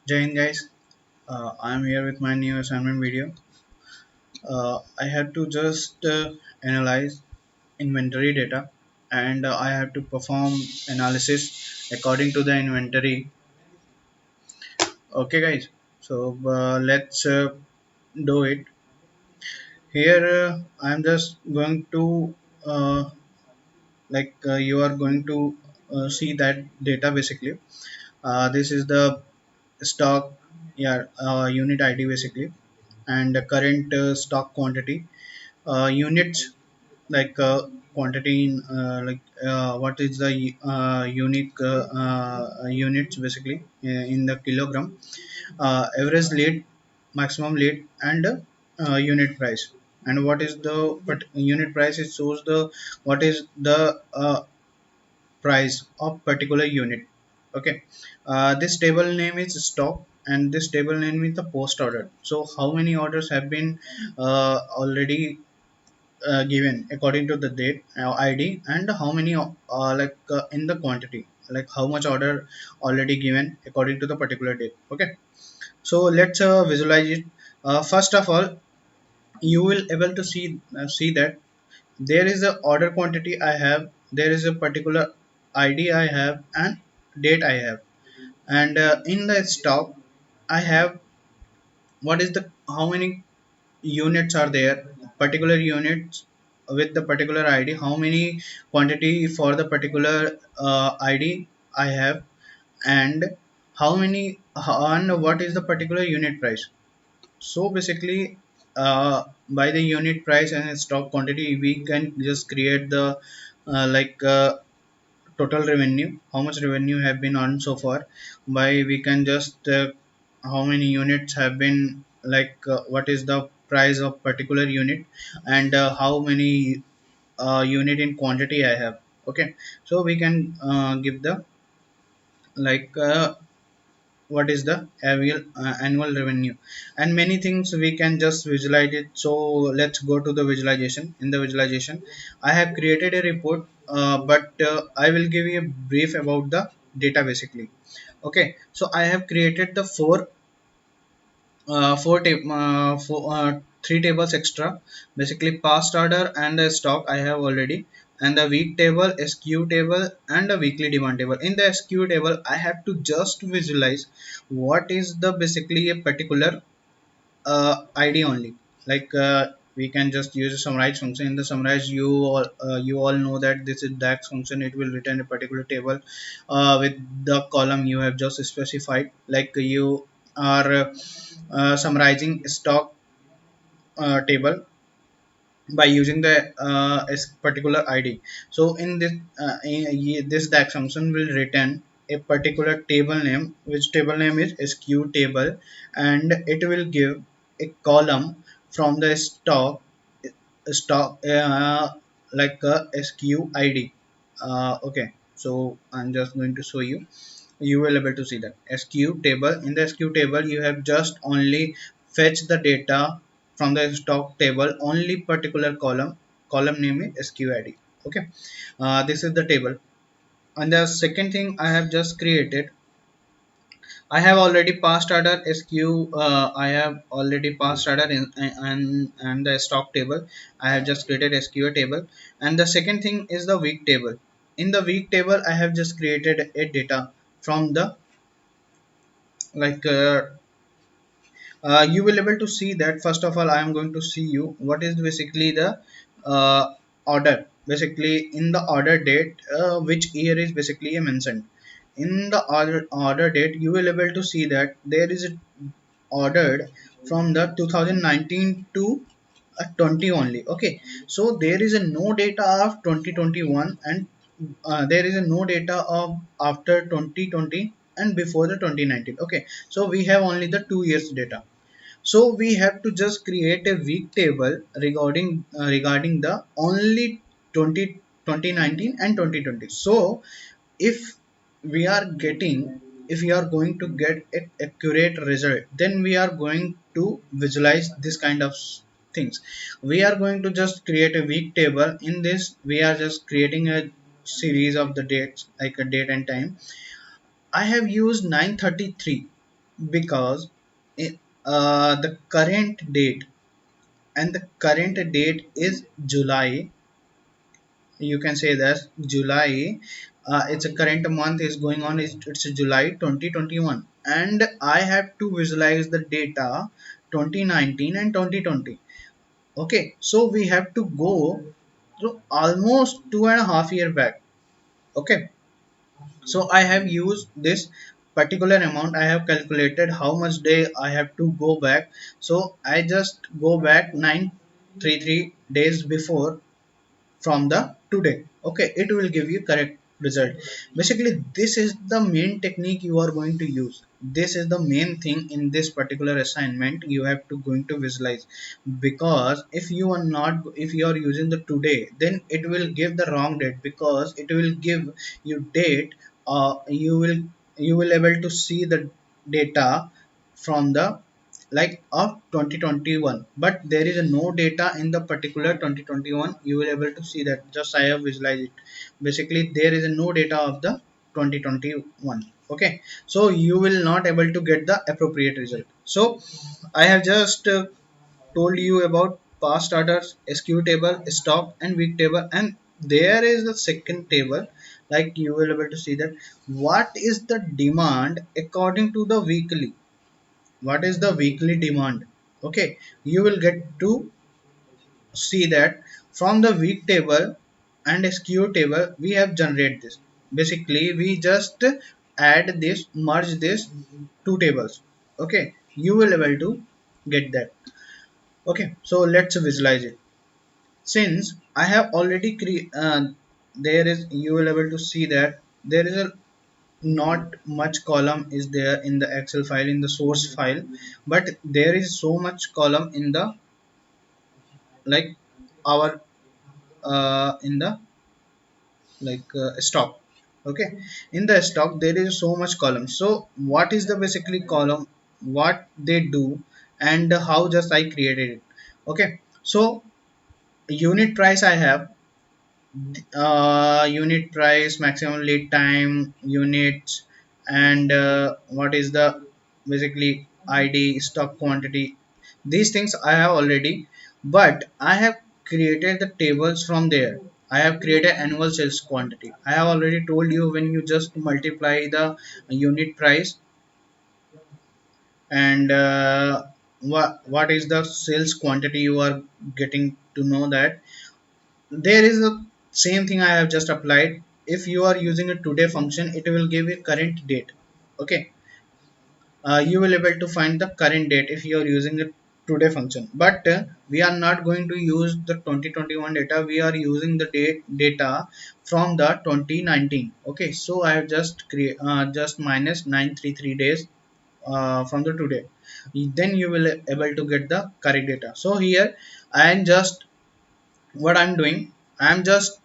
Jai Hind guys, I am here with my new assignment video. I have to just analyze inventory data and I have to perform analysis according to the inventory. Okay guys, so let's do it. Here I am just going to you are going to see that data basically. This is the stock, yeah, unit ID basically, and the current stock quantity, units like quantity in what is the unique units basically in the kilogram, average lead, maximum lead, and unit price. And what is the but unit price? It shows the what is the price of particular unit. Okay, this table name is stock and this table name is the post order. So how many orders have been already given according to the date, ID, and how many in the quantity, like how much order already given according to the particular date. Okay, so let's visualize it. First of all, you will able to see that there is a order quantity I have, there is a particular ID I have, and date I have. And in the stock I have what is the how many units are there, particular units with the particular ID, how many quantity for the particular ID I have, and how many and what is the particular unit price. So basically, by the unit price and stock quantity we can just create the total revenue, how much revenue have been earned so far. By we can just how many units have been, what is the price of particular unit, and how many unit in quantity I have. Okay, so we can give the like what is the annual revenue, and many things we can just visualize it. So let's go to the visualization. In the visualization I have created a report, but I will give you a brief about the data basically. Okay, so I have created the three tables extra, basically past order and the stock I have already, and the week table, SKU table, and the weekly demand table. In the SKU table I have to just visualize what is the basically a particular ID only. We can just use a summarize function. In the summarize, you all know that this is DAX function. It will return a particular table with the column you have just specified. Like you are summarizing stock table by using the particular ID. So in this this DAX function will return a particular table name, which table name is SKU table, and it will give a column from the stock like a SKU ID. Okay, so I'm just going to show you. You will able to see that SKU table. In the SKU table you have just only fetch the data from the stock table, only particular column name is SKU ID. Okay, this is the table. And the second thing I have just created, I have already passed order SKU. I have already passed order in and the stock table. I have just created SKU table. And the second thing is the week table. In the week table I have just created a data from the like you will able to see that. First of all I am going to see you what is basically the uh, order, basically in the order date, which year is basically mentioned. In the order date you will able to see that there is a ordered from the 2019 to 20 only. Okay, so there is a no data of 2021, and there is a no data of after 2020 and before the 2019. Okay, so we have only the 2 years data. So we have to just create a week table regarding the only 2019 and 2020. So if we are getting, if we are going to get an accurate result, then we are going to visualize this kind of things. We are going to just create a week table. In this we are just creating a series of the dates, like a date and time. I have used 933. because the current date, and the current date is July. You can say that July, it's a current month is going on, it's July 2021, and I have to visualize the data 2019 and 2020. Okay, so we have to go to almost 2.5 year back. Okay, so I have used this particular amount, I have calculated how much day I have to go back. So I just go back 933 days before from the today. Okay, it will give you correct result. Basically this is the main technique you are going to use. This is the main thing in this particular assignment you have to going to visualize. Because if you are not, if you are using the today, then it will give the wrong date, because it will give you date, you will able to see the data from the like of 2021, but there is a no data in the particular 2021. You will able to see that, just I have visualized it. Basically there is a no data of the 2021. Okay, so you will not able to get the appropriate result. So I have just told you about past orders, SQ table, stock and week table, and there is the second table. Like you will able to see that what is the demand according to the weekly, what is the weekly demand. Okay, you will get to see that from the week table and SKU table we have generated this. Basically we just add this, merge this two tables. Okay, you will able to get that. Okay, so let's visualize it. Since I have already there is, you will able to see that there is a not much column is there in the Excel file, in the source file, but there is so much column in the like our in the stock. Okay, in the stock there is so much column. So what is the basically column, what they do, and how just I created it. Okay, so unit price I have, unit price, maximum lead time, units, and what is the basically id, stock quantity. These things I have already, but I have created the tables from there. I have created annual sales quantity. I have already told you, when you just multiply the unit price and what is the sales quantity, you are getting to know that there is a same thing I have just applied. If you are using a today function, it will give you current date. Okay, you will able to find the current date if you are using the today function, but we are not going to use the 2021 data, we are using the data from the 2019. Okay, so I have just create just minus 933 days from the today, then you will able to get the correct data. So here I am just, what I'm doing, I'm just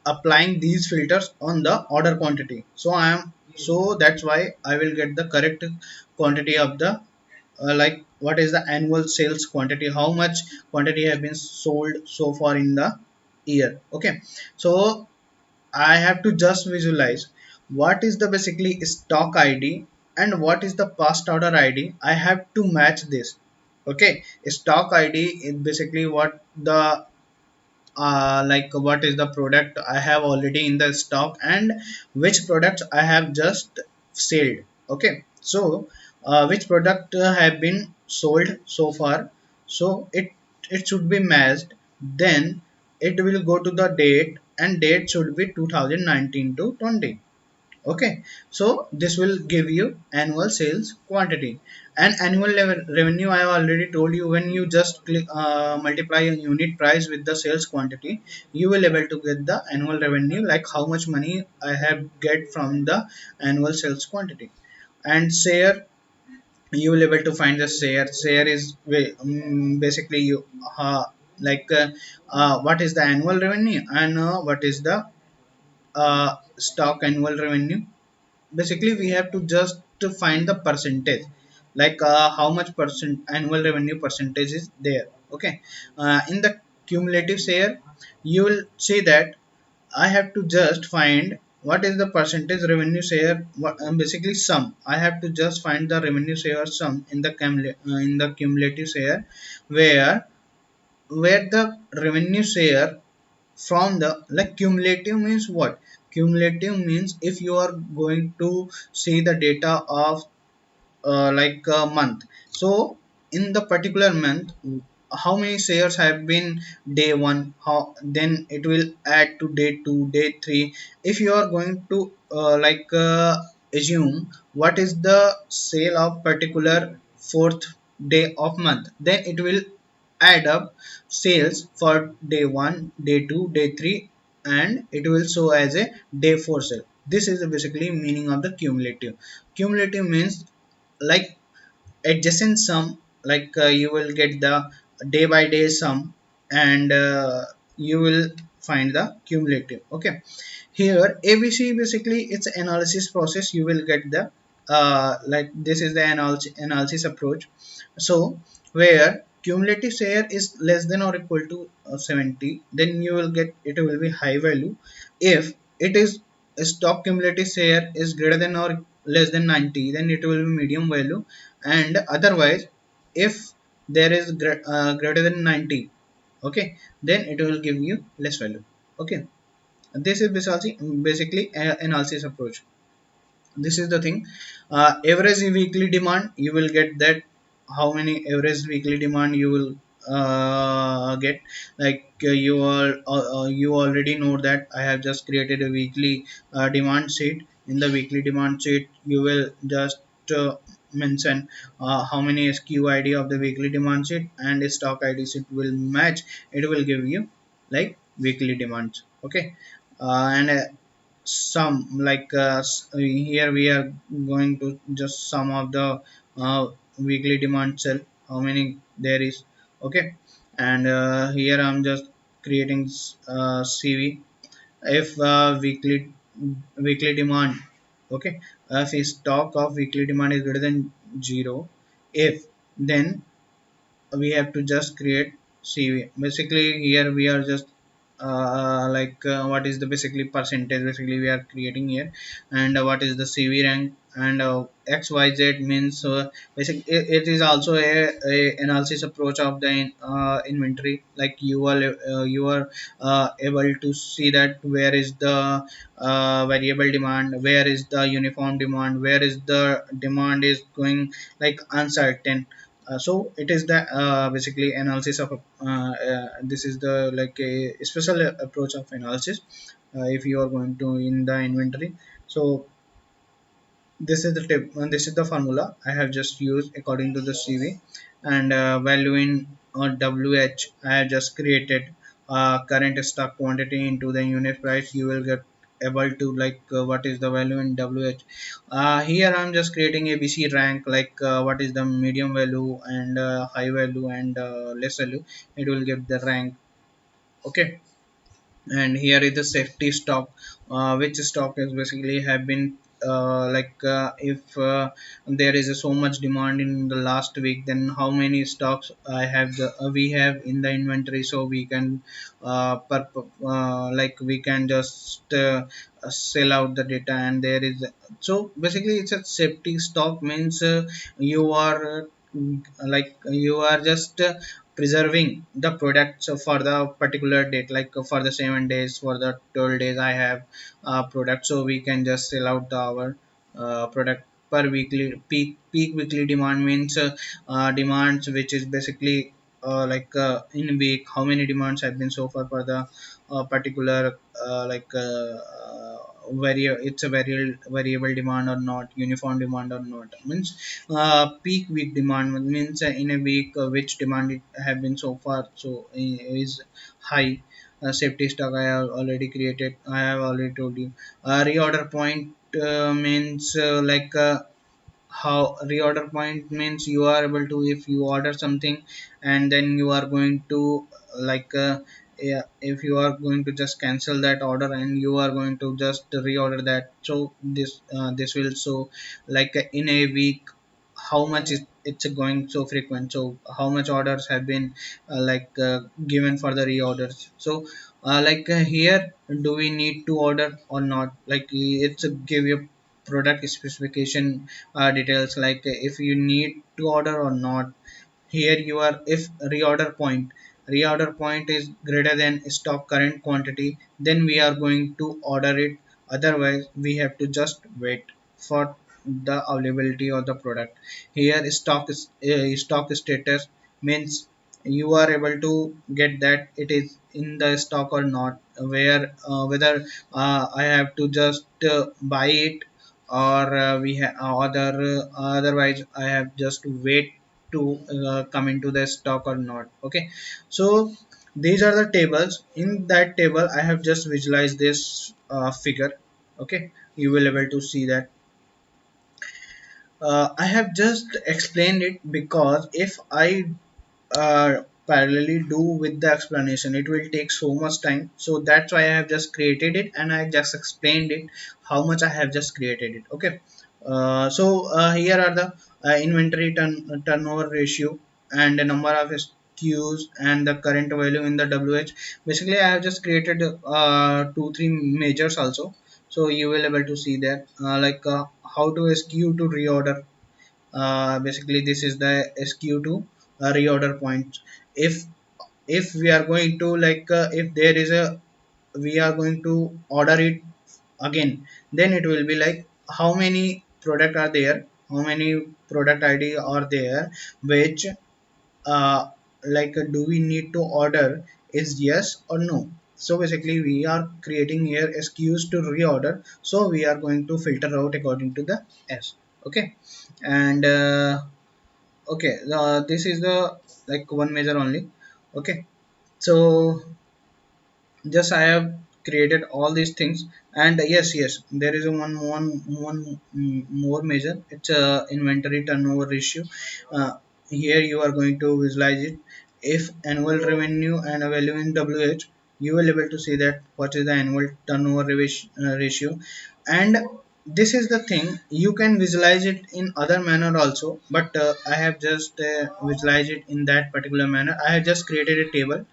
applying these filters on the order quantity. So I am, so that's why I will get the correct quantity of the like what is the annual sales quantity, how much quantity have been sold so far in the year. Okay, so I have to just visualize what is the basically stock ID and what is the past order ID. I have to match this. Okay, stock ID is basically what the like what is the product I have already in the stock and which products I have just sold. Okay, so which product have been sold so far. So it should be matched. Then it will go to the date, and date should be 2019 to 20. Okay, so this will give you annual sales quantity and annual revenue. I have already told you, when you just click multiply a unit price with the sales quantity, you will able to get the annual revenue, like how much money I have get from the annual sales quantity. And share, you will able to find the share is basically you like what is the annual revenue and what is the stock annual revenue. Basically we have to just to find the percentage, like how much percent annual revenue percentage is there. Okay, in the cumulative share, you will see that I have to just find what is the percentage revenue share, basically sum. I have to just find the revenue share sum in the in the cumulative share, where the revenue share from the, like, cumulative means what? Cumulative means if you are going to see the data of like a month. So in the particular month, how many shares have been day one, how then it will add to day two, day three. If you are going to assume what is the sale of particular fourth day of month, then it will add up sales for day one, day two, day three, and it will show as a day four sale. This is basically meaning of the cumulative. Cumulative means, like, adjacent sum, like you will get the day by day sum, and you will find the cumulative. Okay, here ABC basically it's analysis process. You will get the like, this is the analysis approach. So where cumulative share is less than or equal to 70, then you will get, it will be high value. If it is stock cumulative share is greater than or less than 90, then it will be medium value. And otherwise, if there is greater than 90, okay, then it will give you less value. Okay, this is basically analysis approach. This is the thing. Average weekly demand, you will get that how many average weekly demand you will get. Like you already know that I have just created a weekly demand sheet. In the weekly demand sheet, you will just mention how many SKU ID of the weekly demand sheet and stock ID sheet will match. It will give you like weekly demands. Okay, and some, like here we are going to just sum of the weekly demand cell, how many there is. Okay, and here I'm just creating CV. If weekly demand, okay, if a stock of weekly demand is greater than 0, if, then we have to just create CV. Basically here we are just what is the basically percentage basically we are creating here, and what is the CV rank, and XYZ means basically it is also a analysis approach of the inventory. Like you are able to see that where is the variable demand, where is the uniform demand, where is the demand is going like uncertain. So it is the basically analysis of this is the like a special approach of analysis if you are going to in the inventory. So this is the tip, and this is the formula I have just used according to the CV. And value in WH, I have just created current stock quantity into the unit price. You will get able to like what is the value in WH. Here I'm just creating ABC rank, like what is the medium value and high value and less value. It will give the rank. Okay, and here is the safety stock, which stock is basically have been if there is so much demand in the last week, then how many stocks I have we have in the inventory, so we can like we can just sell out the data. And there is, so basically it's a safety stock means you are like you are just preserving the products for the particular date, like for the 7 days, for the 12 days I have product, so we can just sell out our product per weekly. Peak weekly demand means demands which is basically in a week how many demands have been so far for the particular it's a variable demand or not, uniform demand or not. Means peak week demand means in a week which demand it have been so far, so is high. Safety stock I have already created, I have already told you. Reorder point means how reorder point means you are able to, if you order something and then you are going to like yeah, if you are going to just cancel that order and you are going to just reorder that, so this will show like in a week how much it's going so frequent, so how much orders have been given for the reorders. So here, do we need to order or not? Like it's give you product specification details, like if you need to order or not. Here you are, if reorder point is greater than stock current quantity, then we are going to order it. Otherwise we have to just wait for the availability of the product. Here stock status means you are able to get that it is in the stock or not, where whether I have to just buy it, or otherwise I have just to wait to come into the stock or not. Okay, so these are the tables. In that table I have just visualized this figure. Okay, you will able to see that. I have just explained it because if I parallelly do with the explanation, it will take so much time. So that's why I have just created it and I just explained it how much I have just created it. Okay, here are the inventory turnover ratio and the number of SKUs and the current value in the WH. Basically I have just created 2 3 measures also. So you will able to see that, how to SKU to reorder. Basically this is the SKU to reorder point. If we are going to if there is a we are going to order it again, then it will be like how many product are there, how many product ID are there, which do we need to order, is yes or no. So basically we are creating here SKUs to reorder, so we are going to filter out according to the S. Okay, and okay, this is the one measure only. Okay, so just I have created all these things. And yes, there is a more measure. It's a inventory turnover ratio. uh, Here you are going to visualize it. If annual revenue and a value in WH, you will able to see that what is the annual turnover ratio. And this is the thing, you can visualize it in other manner also, but I have just visualized it in that particular manner. I have just created a table.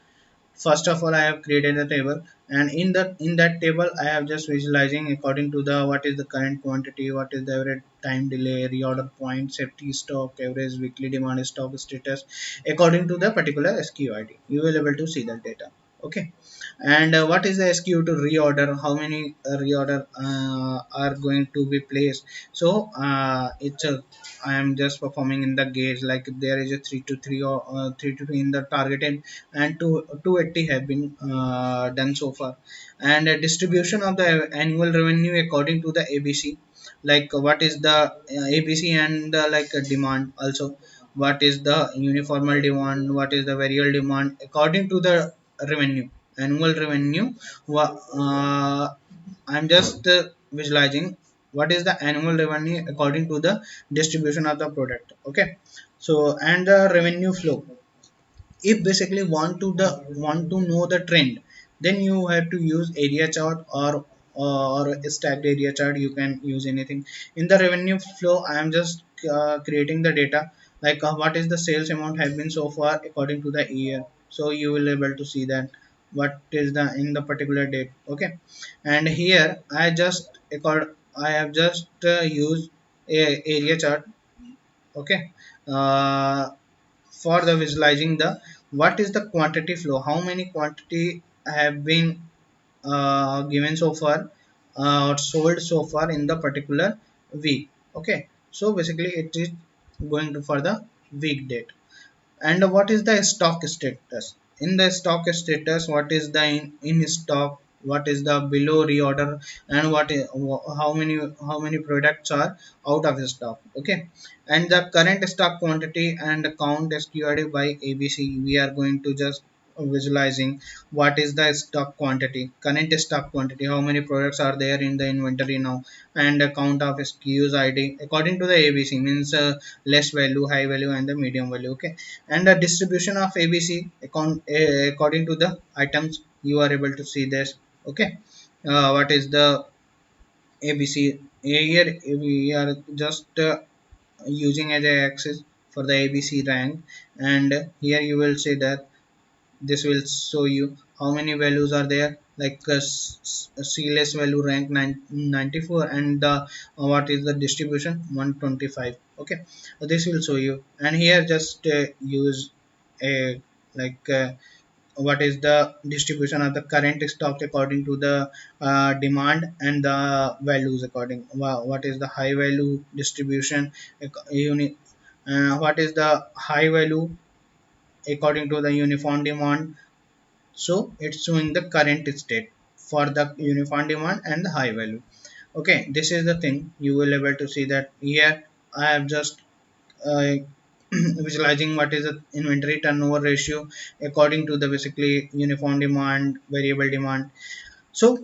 First of all I have created a table, and in that table I have just visualizing according to the what is the current quantity, what is the average time delay, reorder point, safety stock, average weekly demand, stock status, according to the particular SKU ID. You will able to see that data. Okay, and what is the SKU to reorder, how many reorder are going to be placed. So it's a I am just performing in the gauge, like there is a 3 to 3 or 3 to 2 in the targeted, and 280 have been done so far. And distribution of the annual revenue according to the ABC, what is the ABC, and demand also, what is the uniformal demand, what is the variable demand according to the revenue, annual revenue. I'm just visualizing what is the annual revenue according to the distribution of the product. Okay, so and the revenue flow. If basically want to know the trend, then you have to use area chart, or a stacked area chart. You can use anything. In the revenue flow I am just creating the data, what is the sales amount have been so far according to the year. So you will able to see that what is the in the particular date. Okay, and here I have just used a area chart. Okay, uh, for the visualizing the what is the quantity flow, how many quantity have been given so far, or sold so far in the particular week. Okay, so basically it is going to for the week date. And what is the stock status? In the stock status, what is the in stock, what is the below reorder, and how many products are out of stock. Okay, and the current stock quantity and count SQRD by ABC. We are going to just visualizing what is the stock quantity, current stock quantity, how many products are there in the inventory now, and the count of SKUs ID according to the ABC, means less value, high value, and the medium value. Okay, and the distribution of ABC according to the items, you are able to see this. Okay, what is the ABC? Here we are just using as a axis for the ABC rank, and here you will see that this will show you how many values are there, like CLS value rank 94, and the what is the distribution 125. Okay, this will show you. And here just use a like what is the distribution of the current stock according to the demand, and the values according what is the high value distribution what is the high value according to the uniform demand. So it's showing the current state for the uniform demand and the high value. Okay, this is the thing you will able to see that here. I have just uh, visualizing what is the inventory turnover ratio according to the basically uniform demand, variable demand. So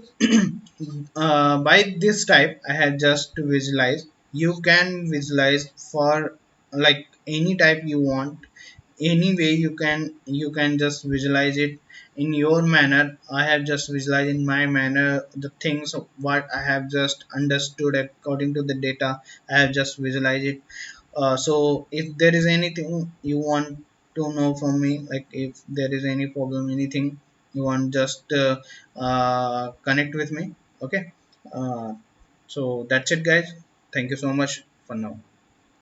by this type I have just to visualize. You can visualize for like any type you want, any way you can just visualize it in your manner. I have just visualized in my manner the things of what I have just understood according to the data. I have just visualized it. So if there is anything you want to know from me, like if there is any problem, anything you want, just connect with me. Okay. uh, so that's it guys. Thank you so much for now.